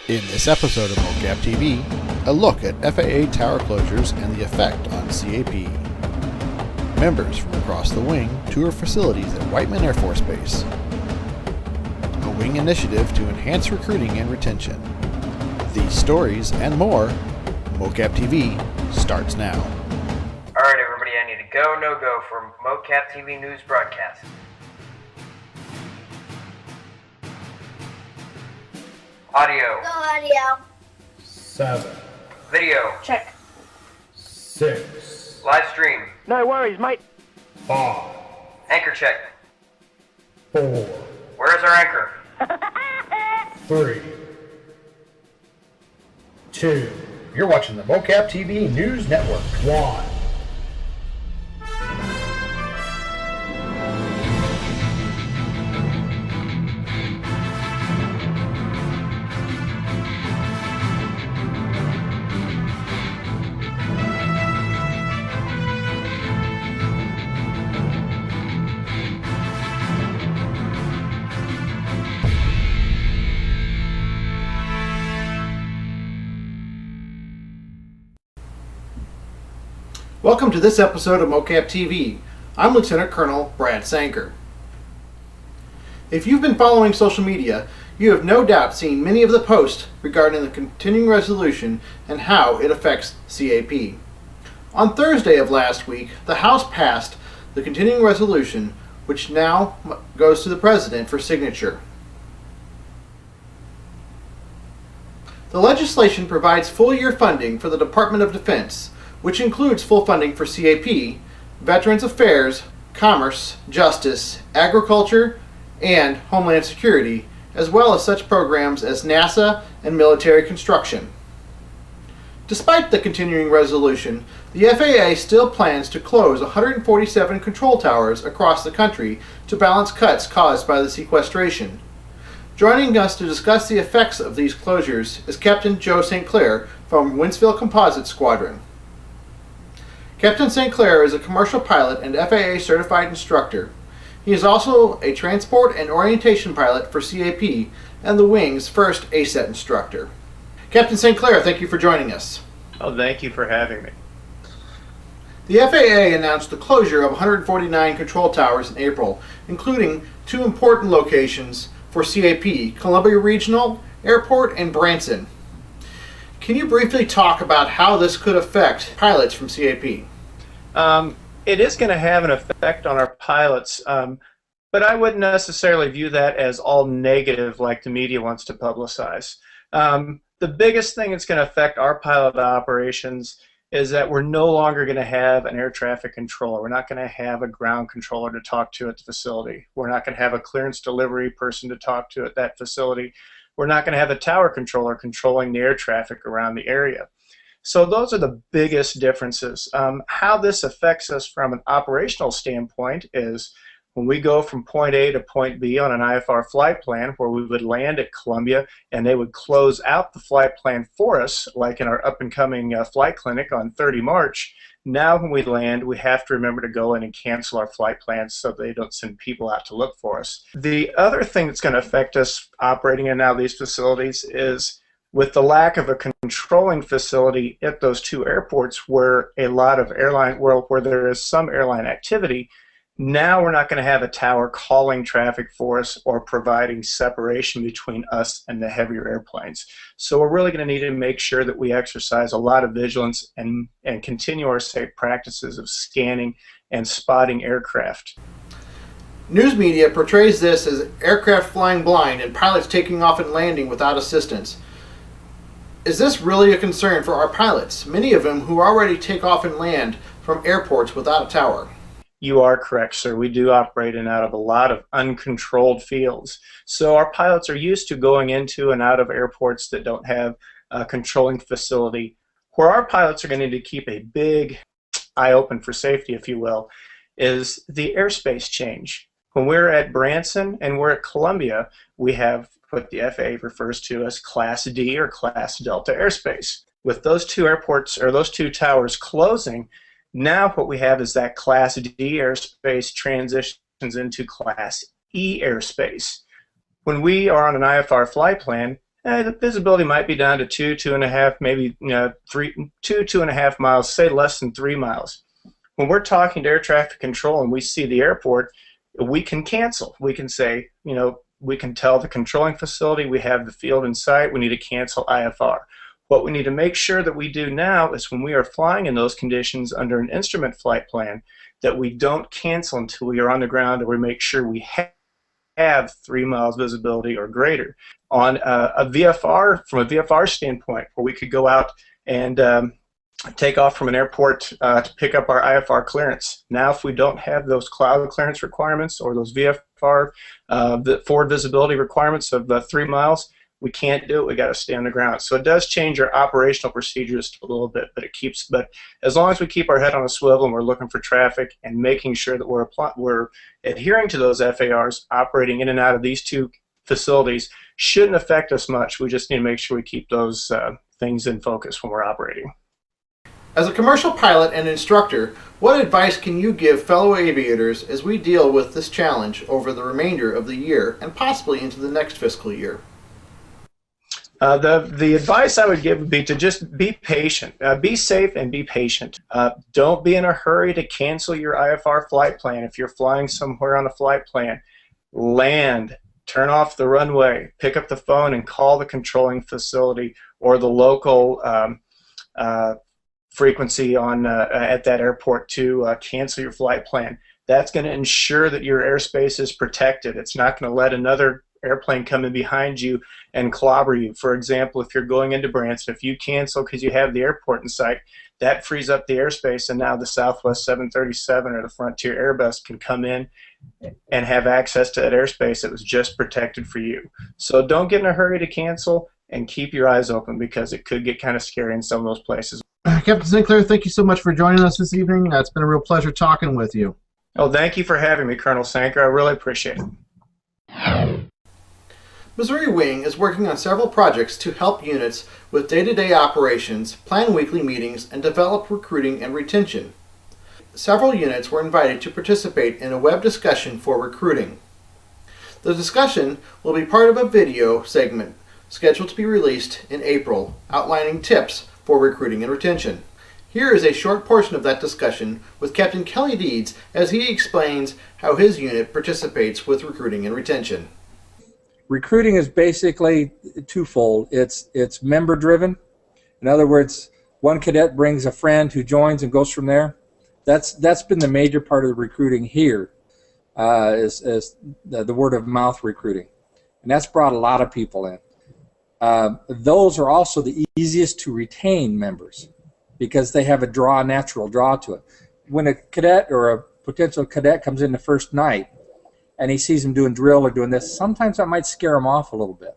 In this episode of MOCAPTV, a look at FAA tower closures and the effect on CAP. Members from across the wing tour facilities at Whiteman Air Force Base. A wing initiative to enhance recruiting and retention. These stories and more, MOCAPTV starts now. Alright everybody, I need a go, no-go for MOCAPTV news broadcast. Audio. Go audio. 7. Video. Check. 6. Live stream. No worries, mate. 5. Anchor check. 4. Where's our anchor? 3. 2. You're watching the MOCAPTV News Network. 1. Welcome to this episode of MOCAPTV. I'm Lieutenant Colonel Brad Sanker. If you've been following social media, you have no doubt seen many of the posts regarding the continuing resolution and how it affects CAP. On Thursday of last week, the House passed the continuing resolution, which now goes to the President for signature. The legislation provides full-year funding for the Department of Defense, which includes full funding for CAP, Veterans Affairs, Commerce, Justice, Agriculture, and Homeland Security, as well as such programs as NASA and military construction. Despite the continuing resolution, the FAA still plans to close 147 control towers across the country to balance cuts caused by the sequestration. Joining us to discuss the effects of these closures is Captain Joe St. Clair from Winsville Composite Squadron. Captain St. Clair is a commercial pilot and FAA certified instructor. He is also a transport and orientation pilot for CAP and the Wing's first ASET instructor. Captain St. Clair, thank you for joining us. Oh, thank you for having me. The FAA announced the closure of 149 control towers in April, including two important locations for CAP, Columbia Regional Airport and Branson. Can you briefly talk about how this could affect pilots from CAP? It is going to have an effect on our pilots, but I wouldn't necessarily view that as all negative like the media wants to publicize. The biggest thing that's going to affect our pilot operations is that we're no longer going to have an air traffic controller. We're not going to have a ground controller to talk to at the facility. We're not going to have a clearance delivery person to talk to at that facility. We're not going to have a tower controller controlling the air traffic around the area. So those are the biggest differences. How this affects us from an operational standpoint is when we go from point A to point B on an IFR flight plan where we would land at Columbia and they would close out the flight plan for us, like in our up-and-coming flight clinic on 30 March, now when we land, we have to remember to go in and cancel our flight plans so they don't send people out to look for us. The other thing that's going to affect us operating in now these facilities is with the lack of a controlling facility at those two airports where a lot of where there is some airline activity, now we're not going to have a tower calling traffic for us or providing separation between us and the heavier airplanes. So we're really going to need to make sure that we exercise a lot of vigilance and continue our safe practices of scanning and spotting aircraft. News media portrays this as aircraft flying blind and pilots taking off and landing without assistance. Is this really a concern for our pilots, many of them who already take off and land from airports without a tower? You are correct, sir. We do operate in out of a lot of uncontrolled fields. So our pilots are used to going into and out of airports that don't have a controlling facility. Where our pilots are going to need to keep a big eye open for safety, if you will, is the airspace change. When we're at Branson and we're at Columbia, we have what the FAA refers to as Class D or Class Delta airspace. With those two airports or those two towers closing, now what we have is that Class D airspace transitions into Class E airspace. When we are on an IFR flight plan, the visibility might be down to 2.5, maybe 2.5 miles, say less than 3 miles. When we're talking to air traffic control and we see the airport, we can cancel. We can say, we can tell the controlling facility we have the field in sight, we need to cancel IFR. What we need to make sure that we do now is when we are flying in those conditions under an instrument flight plan, that we don't cancel until we are on the ground, or we make sure we have 3 miles visibility or greater. On a VFR, from a VFR standpoint, where we could go out and take off from an airport to pick up our IFR clearance. Now, if we don't have those cloud clearance requirements or those VFR, the forward visibility requirements of 3 miles, we can't do it. We got to stay on the ground. So it does change our operational procedures a little bit, but as long as we keep our head on a swivel and we're looking for traffic and making sure that we're adhering to those FARs, operating in and out of these two facilities shouldn't affect us much. We just need to make sure we keep those things in focus when we're operating. As a commercial pilot and instructor, what advice can you give fellow aviators as we deal with this challenge over the remainder of the year and possibly into the next fiscal year? The advice I would give would be to just be patient. Be safe and be patient. Don't be in a hurry to cancel your IFR flight plan. If you're flying somewhere on a flight plan, land, turn off the runway, pick up the phone and call the controlling facility or the local frequency on at that airport to cancel your flight plan. That's going to ensure that your airspace is protected. It's not going to let another airplane come in behind you and clobber you. For example, if you're going into Branson, if you cancel because you have the airport in sight, that frees up the airspace, and now the Southwest 737 or the Frontier Airbus can come in and have access to that airspace that was just protected for you. So don't get in a hurry to cancel, and keep your eyes open, because it could get kind of scary in some of those places. Captain Sinclair, thank you so much for joining us this evening. It's been a real pleasure talking with you. Oh, thank you for having me, Colonel Sanker. I really appreciate it. Missouri Wing is working on several projects to help units with day-to-day operations, plan weekly meetings, and develop recruiting and retention. Several units were invited to participate in a web discussion for recruiting. The discussion will be part of a video segment scheduled to be released in April, outlining tips for recruiting and retention. Here is a short portion of that discussion with Captain Kelly Deeds as he explains how his unit participates with recruiting and retention. Recruiting is basically twofold. It's member driven. In other words, one cadet brings a friend who joins and goes from there. That's been the major part of the recruiting here, is the word of mouth recruiting, and that's brought a lot of people in. Those are also the easiest to retain members because they have a natural draw to it. When a cadet or a potential cadet comes in the first night and he sees them doing drill or doing this, sometimes that might scare him off a little bit.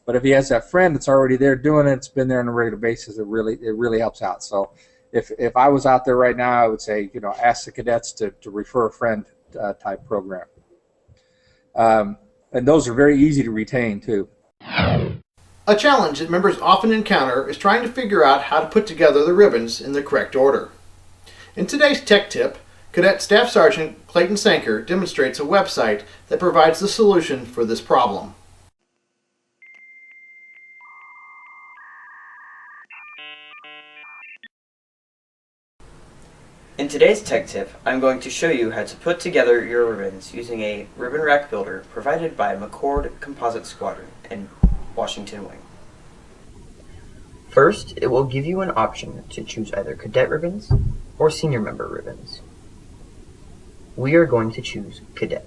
But if he has that friend that's already there doing it, it's been there on a regular basis, it really helps out. So if I was out there right now, I would say, ask the cadets to refer a friend type program. And those are very easy to retain too. A challenge that members often encounter is trying to figure out how to put together the ribbons in the correct order. In today's tech tip, Cadet Staff Sergeant Clayton Sanker demonstrates a website that provides the solution for this problem. In today's tech tip, I'm going to show you how to put together your ribbons using a ribbon rack builder provided by McCord Composite Squadron and Washington Wing. First, it will give you an option to choose either cadet ribbons or senior member ribbons. We are going to choose cadet.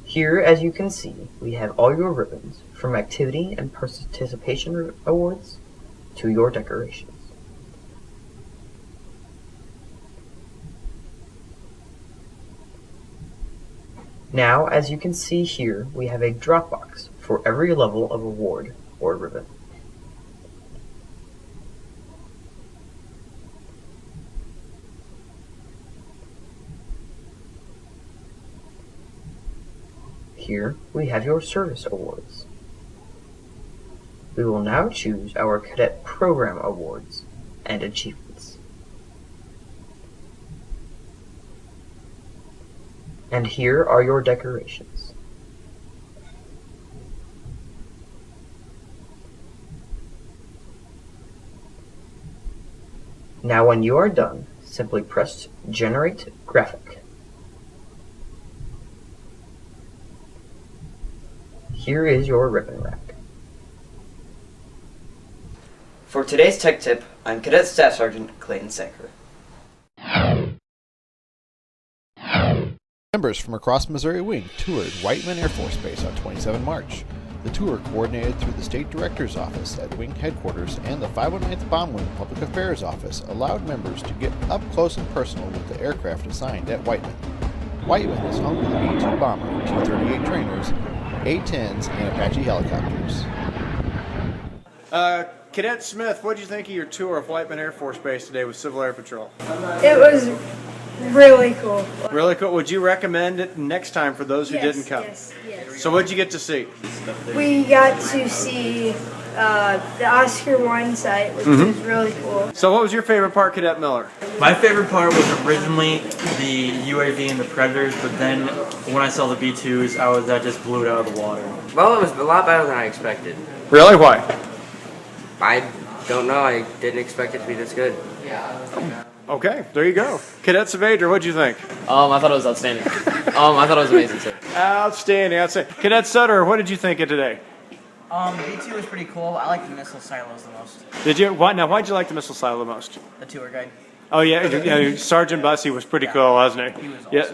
Here, as you can see, we have all your ribbons from activity and participation awards to your decorations. Now, as you can see here, we have a drop box for every level of award or ribbon. Here we have your service awards. We will now choose our cadet program awards and achievements. And here are your decorations. Now when you are done, simply press Generate Graphic. Here is your ribbon rack. For today's tech tip, I'm Cadet Staff Sergeant Clayton Sanker. Members from across Missouri Wing toured Whiteman Air Force Base on 27 March. The tour, coordinated through the State Director's Office at Wing Headquarters and the 509th Bomb Wing Public Affairs Office, allowed members to get up close and personal with the aircraft assigned at Whiteman. Whiteman is home to the B-2 bomber, T-38 trainers, A-10s, and Apache helicopters. Cadet Smith, what did you think of your tour of Whiteman Air Force Base today with Civil Air Patrol? It was really cool. Really cool. Would you recommend it next time for those who didn't come? Yes, yes. So what did you get to see? We got to see the Oscar 1 site, which was really cool. So what was your favorite part, Cadet Miller? My favorite part was originally the UAV and the Predators, but then when I saw the B-2s, that just blew it out of the water. Well, it was a lot better than I expected. Really? Why? I don't know. I didn't expect it to be this good. Okay, there you go. Cadet Savager, what did you think? I thought it was outstanding. I thought it was amazing, sir. Outstanding, outstanding. Cadet Sutter, what did you think of today? B2 was pretty cool. I like the missile silos the most. Did you? Why'd you like the missile silo the most? The tour guide. Oh yeah, Sergeant Bussey was pretty cool, wasn't he? He was awesome. Yeah.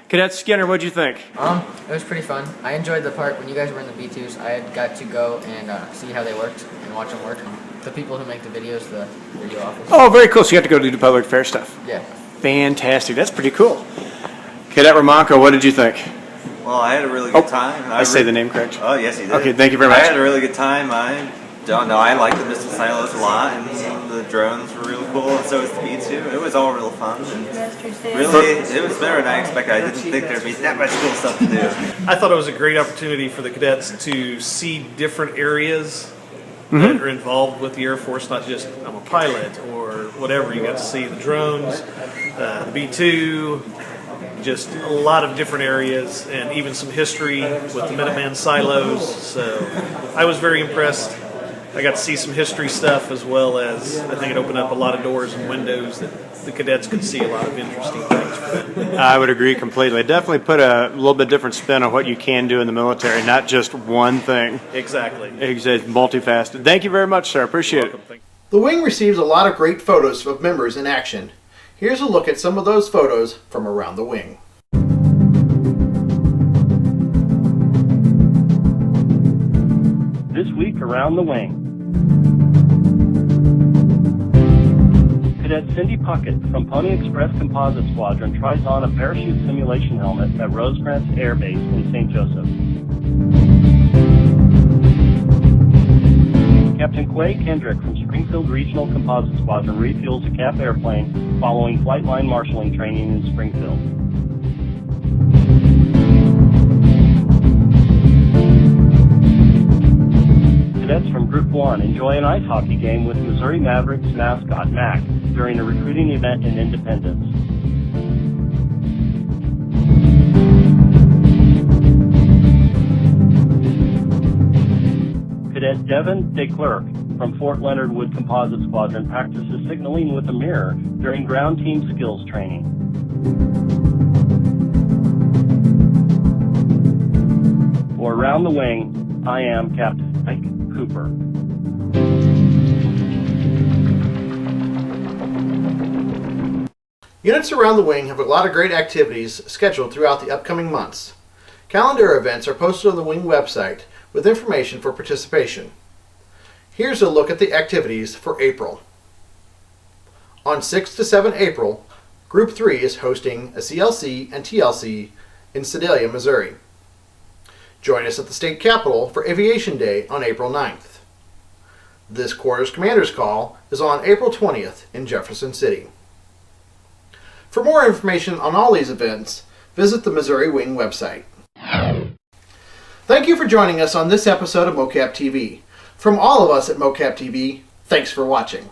Cadet Skinner, what'd you think? It was pretty fun. I enjoyed the part when you guys were in the B2s. I had got to go and see how they worked and watch them work. The people who make the videos, the video office. Oh, very cool. So you got to go do the public fair stuff. Yeah. Fantastic. That's pretty cool. Cadet Romanko, what did you think? Well, I had a really good time. I say the name correct. Oh, yes, you did. Okay, thank you very much. I had a really good time. I don't know. I liked the missile silos a lot, and the drones were real cool, and so was the B2. It was all real fun. And really, it was better than I expected. I didn't think there'd be that much cool stuff to do. I thought it was a great opportunity for the cadets to see different areas that are involved with the Air Force, not just I'm a pilot or whatever. You got to see the drones, the B-2, just a lot of different areas, and even some history with the Minuteman silos. So I was very impressed. I got to see some history stuff, as well as I think it opened up a lot of doors and windows that the cadets could see a lot of interesting things for them. I would agree completely. It definitely put a little bit different spin on what you can do in the military, not just one thing. Exactly. It's multifaceted. Thank you very much, sir. Appreciate it. The Wing receives a lot of great photos of members in action. Here's a look at some of those photos from around the Wing. This week around the Wing. Cadet Cindy Puckett from Pony Express Composite Squadron tries on a parachute simulation helmet at Rosecrans Air Base in St. Joseph. Captain Quay Kendrick from Springfield Regional Composite Squadron refuels a CAP airplane following flight line marshalling training in Springfield. Cadets from Group 1 enjoy an ice hockey game with Missouri Mavericks mascot Mac during a recruiting event in Independence. Cadet Devin DeClerc from Fort Leonard Wood Composite Squadron practices signaling with a mirror during ground team skills training. For Around the Wing, I am Captain Mike Cooper. Units around the Wing have a lot of great activities scheduled throughout the upcoming months. Calendar events are posted on the Wing website with information for participation. Here's a look at the activities for April. On 6 to 7 April, Group 3 is hosting a CLC and TLC in Sedalia, Missouri. Join us at the State Capitol for Aviation Day on April 9th. This quarter's Commander's Call is on April 20th in Jefferson City. For more information on all these events, visit the Missouri Wing website. Thank you for joining us on this episode of MOCAPTV. From all of us at MOCAPTV, thanks for watching.